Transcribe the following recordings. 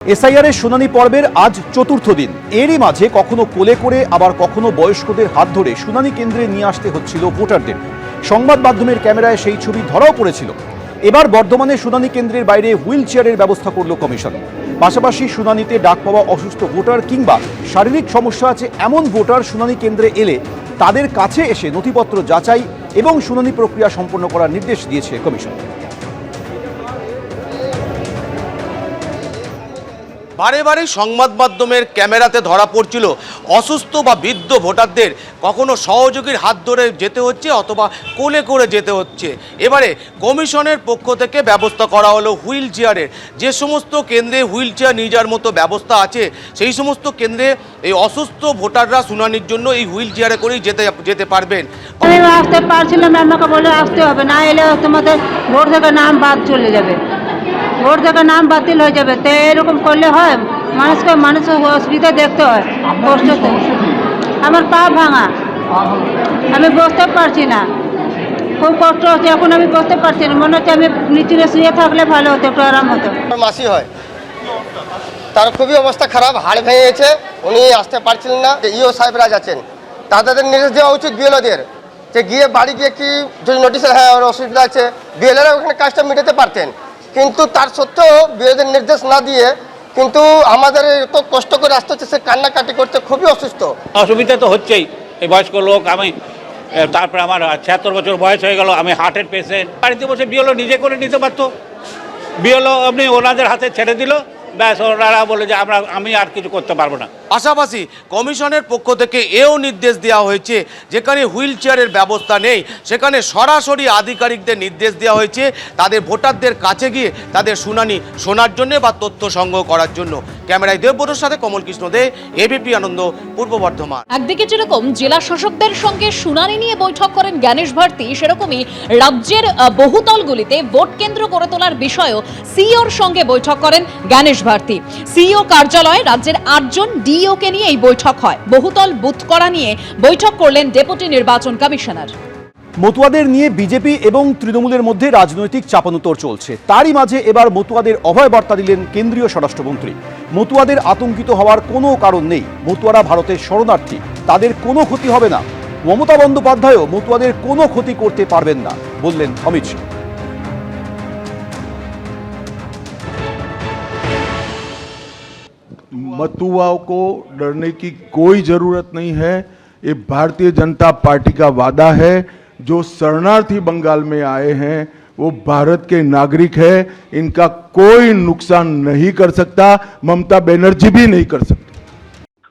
এসআইআরের শুনানি পর্বের আজ চতুর্থ দিন। এরই মাঝে কখনো কোলে করে আবার কখনো বয়স্কদের হাত ধরে শুনানি কেন্দ্রে নিয়ে আসতে হচ্ছিল ভোটারদের। সংবাদ মাধ্যমের ক্যামেরায় সেই ছবি ধরাও পড়েছিল। এবার বর্ধমানে শুনানি কেন্দ্রের বাইরে হুইল চেয়ারের ব্যবস্থা করল কমিশন। পাশাপাশি শুনানিতে ডাক পাওয়া অসুস্থ ভোটার কিংবা শারীরিক সমস্যা আছে এমন ভোটার শুনানি কেন্দ্রে এলে তাদের কাছে এসে নথিপত্র যাচাই এবং শুনানি প্রক্রিয়া সম্পন্ন করার নির্দেশ দিয়েছে কমিশন। বারে বারে সংবাদ মাধ্যমের ক্যামেরাতে ধরা পড়ছিল অসুস্থ বা বৃদ্ধ ভোটারদের কখনো সহযোগীর হাত ধরে যেতে হচ্ছে অথবা কোলে করে যেতে হচ্ছে। এবারে কমিশনের পক্ষ থেকে ব্যবস্থা করা হলো হুইল চেয়ারের। যে সমস্ত কেন্দ্রে হুইল চেয়ার নিয়ে যাওয়ার মতো ব্যবস্থা আছে সেই সমস্ত কেন্দ্রে এই অসুস্থ ভোটাররা শুনানির জন্য এই হুইল চেয়ারে করেই যেতে পারবেন। আমি আসতে পারছিলাম, আমাকে বলে আসতে হবে, না এলে তোমাদের ভোট থেকে নাম বাদ চলে যাবে, ভোট থেকে নাম বাতিল হয়ে যাবে। তো এরকম করলে হয়? মানুষের অসুবিধা দেখতে হয়, কষ্ট। আমার পা ভাঙা, আমি বসতে পারছি না, খুব কষ্ট হচ্ছে। এখন আমি বসতে পারছি না, মনে হচ্ছে আমি নিচে শুয়ে থাকলে ভালো হতো, একটু আরাম হতো। মাসি হয়, তার খুবই অবস্থা খারাপ, হাড় ভেঙে গেছে, উনি আসতে পারছিলেন না। ইও সাহেবরা যাচ্ছেন, তাদের নির্দেশ দেওয়া উচিত বিএলওদের যে গিয়ে বাড়ি গিয়ে কি যদি নোটিশের হ্যাঁ ওর অসুবিধা আছে, বিএলওরা ওখানে কাজটা মেটাতে পারতেন। কিন্তু তার সত্ত্বেও বিএলওদের নির্দেশ না দিয়ে কিন্তু আমাদের এত কষ্ট করে আসতে হচ্ছে, সে কান্নাকাটি করতে, খুবই অসুস্থ। অসুবিধা তো হচ্ছেই, এই বয়স্ক লোক আমি, তারপরে আমার 76 বছর বয়স হয়ে গেল, আমি হার্টের পেশেন্ট। বাড়িতে বসে বিএলও নিজে করে নিতে পারতো, বিএলও আপনি ওনাদের হাতে ছেড়ে দিল, ব্যাস ওনারা বলে যে আমি আর কিছু করতে পারবো না। পাশাপাশি কমিশনের পক্ষ থেকে এও নির্দেশ দেওয়া হয়েছে যেখানে হুইল চেয়ারের ব্যবস্থা নেই সেখানে সরাসরি আধিকারিকদের নির্দেশ দেওয়া হয়েছে তাদের ভোটারদের কাছে গিয়ে তাদের শুনানি শোনার জন্য বা তথ্য সংগ্রহ করার জন্য। ক্যামেরায় দেবব্রতর সাথে কমল কৃষ্ণ দে, এবিপি আনন্দ, পূর্ব বর্ধমান। একদিকে যেরকম জেলা শাসকদের সঙ্গে শুনানি নিয়ে বৈঠক করেন জ্ঞানেশ ভারতী, সেরকমই রাজ্যের বহুতলগুলিতে ভোট কেন্দ্র গড়ে তোলার বিষয়েও সিইওর সঙ্গে বৈঠক করেন জ্ঞানেশ ভারতী। সিইও কার্যালয়ে রাজ্যের 8 জন ডিইওকে নিয়ে এই বৈঠক হয়। বহুতল বুথ করা নিয়ে বৈঠক করলেন ডেপুটি নির্বাচন কমিশনার। মতুয়াদের নিয়ে বিজেপি এবং তৃণমূলের মধ্যে রাজনৈতিক চাপানোতর চলছে। তারই মাঝে এবার মতুয়াদের অভয় বার্তা দিলেন কেন্দ্রীয় স্বরাষ্ট্রমন্ত্রী। মতুয়াদের আতঙ্কিত হওয়ার কোনো কারণ নেই, মতুয়ারা ভারতের শরণার্থী, তাদের কোনো ক্ষতি হবে না। মমতা বন্দ্যোপাধ্যায়ও মতুয়াদের কোনো ক্ষতি করতে পারবেন না বললেন অমিত শাহ। मतुआओं को डरने की कोई जरूरत नहीं है। ये भारतीय जनता पार्टी का वादा है। जो शरणार्थी बंगाल में आए हैं वो भारत के नागरिक है, इनका कोई नुकसान नहीं कर सकता, ममता बनर्जी भी नहीं कर सकती।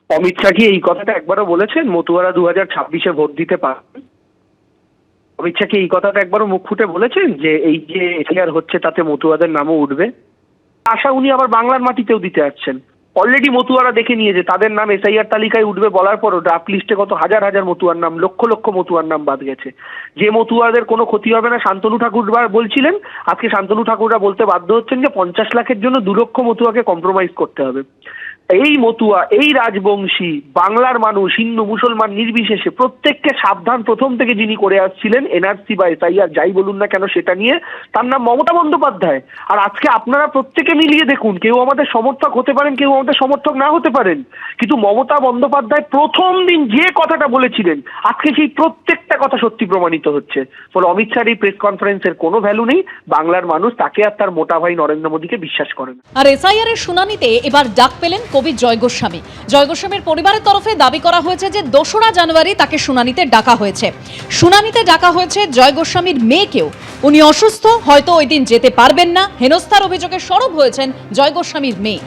অমিত শাহ কি এই কথাটা একবারও বলেছেন মতুয়ারা 2026-এ ভোট দিতে পারবেন? অমিত শাহ কি এই কথাটা একবারও মুখ ফুটে বলেছেন যে এই যে এসআইআর হচ্ছে তাতে মতুয়াদের নামও উঠবে? আশা উনি আবার বাংলার মাটিতেও দিতে যাচ্ছেন। অলরেডি মতুয়ারা দেখে নিয়েছে তাদের নাম এসআইআর তালিকায় উঠবে বলার পরও ড্রাফট লিস্টে কত হাজার হাজার মতুয়ার নাম, লক্ষ লক্ষ মতুয়ার নাম বাদ গেছে। যে মতুয়াদের কোনো ক্ষতি হবে না শান্তনু ঠাকুর বলছিলেন, আজকে শান্তনু ঠাকুররা বলতে বাধ্য হচ্ছেন যে 50 লাখের জন্য 2 লক্ষ মতুয়াকে কম্প্রোমাইজ করতে হবে। এই মতুয়া, এই রাজবংশী, বাংলার মানুষ, হিন্দু মুসলমান নির্বিশেষে প্রত্যেককে সাবধান প্রথম থেকে যিনি করে আসছিলেন এনআরসি বা এসআইআর যাই বলুন না কেন সেটা নিয়ে, তার নাম মমতা বন্দ্যোপাধ্যায়। আর আজকে আপনারা প্রত্যেকে মিলিয়ে দেখুন, কেউ আমাদের সমর্থক হতে পারেন, কেউ আমাদের সমর্থক না হতে পারেন, কিন্তু মমতা বন্দ্যোপাধ্যায় প্রথম দিন যে কথাটা বলেছিলেন আজকে সেই প্রত্যেকটা কথা সত্যি প্রমাণিত হচ্ছে। ফলে অমিত শাহর এই প্রেস কনফারেন্সের কোনো ভ্যালু নেই। বাংলার মানুষ তাকে আর তার মোটা ভাই নরেন্দ্র মোদীকে বিশ্বাস করে না। আর এসআইআর এর শুনানিতে এবার ডাক পেলেন কবি জয় গোস্বামী। জয় গোস্বামীর পরিবারের তরফে দাবি করা হয়েছে যে 2রা জানুয়ারি তাকে শুনানিতে ডাকা হয়েছে। শুনানিতে ডাকা হয়েছে জয় গোস্বামীর মেয়েকেও। উনি অসুস্থ, হয়তো ওই দিন যেতে পারবেন না। হেনস্থার অভিযোগে সরব হয়েছেন জয় গোস্বামীর মেয়ে।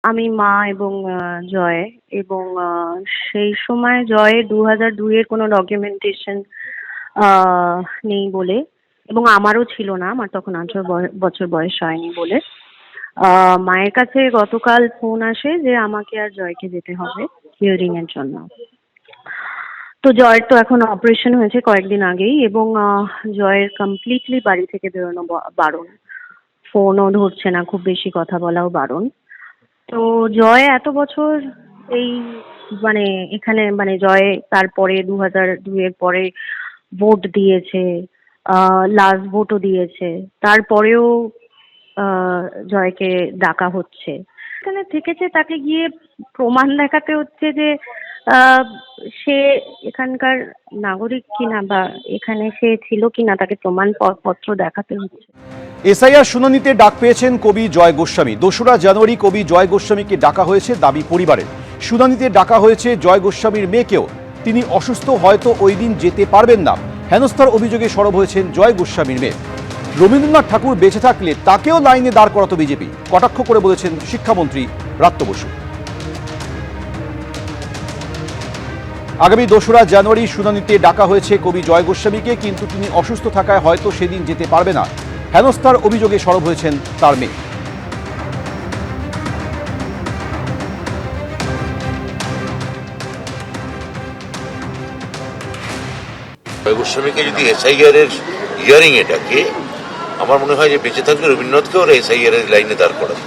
আমি মা এবং জয়, এবং সেই সময় জয়ে 2002-এর কোনো ডকুমেন্টেশন নেই বলে, এবং আমারও ছিল না, আমার তখন 18 বছর বয়স হয়নি বলে মায়ের কাছে গতকাল ফোন আসে যে আমাকে আর জয়কে যেতে হবে হিয়ারিং এর জন্য। তো জয়ের তো এখন অপারেশন হয়েছে কয়েকদিন আগেই, এবং জয়ের কমপ্লিটলি বাড়ি থেকে বেরোনো বারণ, ফোনও ধরছে না, খুব বেশি কথা বলাও বারণ। তো জয় এত বছর এই মানে এখানে মানে জয় তারপরে 2002-এর পরে ভোট দিয়েছে, লাস্ট ভোটও দিয়েছে, তারপরেও জয়কে ডাকা হচ্ছে। এখানে থেকেছে, তাকে গিয়ে প্রমাণ দেখাতে হচ্ছে যে সে এখানকার নাগরিক কিনা বা এখানে সে ছিল কিনা, তাকে প্রমাণপত্র দেখাতে হচ্ছে। এসআইআর শুনানিতে ডাক পেয়েছেন কবি জয় গোস্বামী। 2রা জানুয়ারি কবি জয় গোস্বামীকে ডাকা হয়েছে দাবি পরিবারের। শুনানিতে ডাকা হয়েছে জয় গোস্বামীর মেয়েকেও। তিনি অসুস্থ, হয়তো ওই দিন যেতে পারবেন না। হেনস্থার অভিযোগে সরব হয়েছেন জয় গোস্বামীর মেয়ে। রবীন্দ্রনাথ ঠাকুর বেঁচে থাকলে তাকেও লাইনে দাঁড় করাতো বিজেপি, কটাক্ষ করে বলেছেন শিক্ষামন্ত্রী ব্রাত্য বসু। আগামী 2রা জানুয়ারি শুনানিতে ডাকা হয়েছে কবি জয় গোস্বামীকে, কিন্তু তিনি অসুস্থ থাকায় হয়তো সেদিন যেতে পারবে না। হেনস্থার অভিযোগে সরব হয়েছেন তার মেয়ে। জয় গোস্বামীকে যদি এসআইআর এর হিয়ারিং এ ডাকে, আমার মনে হয় যে বেঁচে থাকলে রবীন্দ্রনাথকে ওরা এসআইআর এর লাইনে দাঁড় করাবে।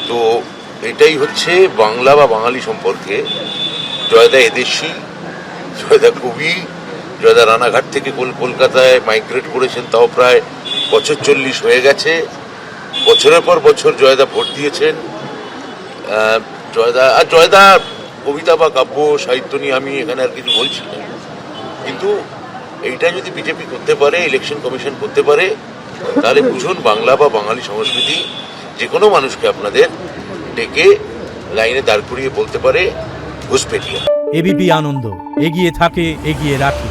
তো এটাই হচ্ছে বাংলা বা বাঙালি সম্পর্কে। জয়দা এদেশী, জয়দা কবি, জয়দা রানাঘাট থেকে কলকাতায় মাইগ্রেট করেছেন, তাও প্রায় বছর 40 হয়ে গেছে। বছরের পর বছর জয়দা ভোট দিয়েছেন। জয়দা কবিতা বা কাব্য সাহিত্য নিয়ে আমি এখানে আর কিছু বলছি না, কিন্তু এইটা যদি বিজেপি করতে পারে, ইলেকশন কমিশন করতে পারে, তাহলে বুঝুন বাংলা বা বাঙালি সংস্কৃতি যে কোনো মানুষকে আপনাদের ডেকে লাইনে দাঁড় করিয়ে বলতে পারে ঘুষপেটিয়া। এবিপি আনন্দ, এগিয়ে থাকে, এগিয়ে রাখে।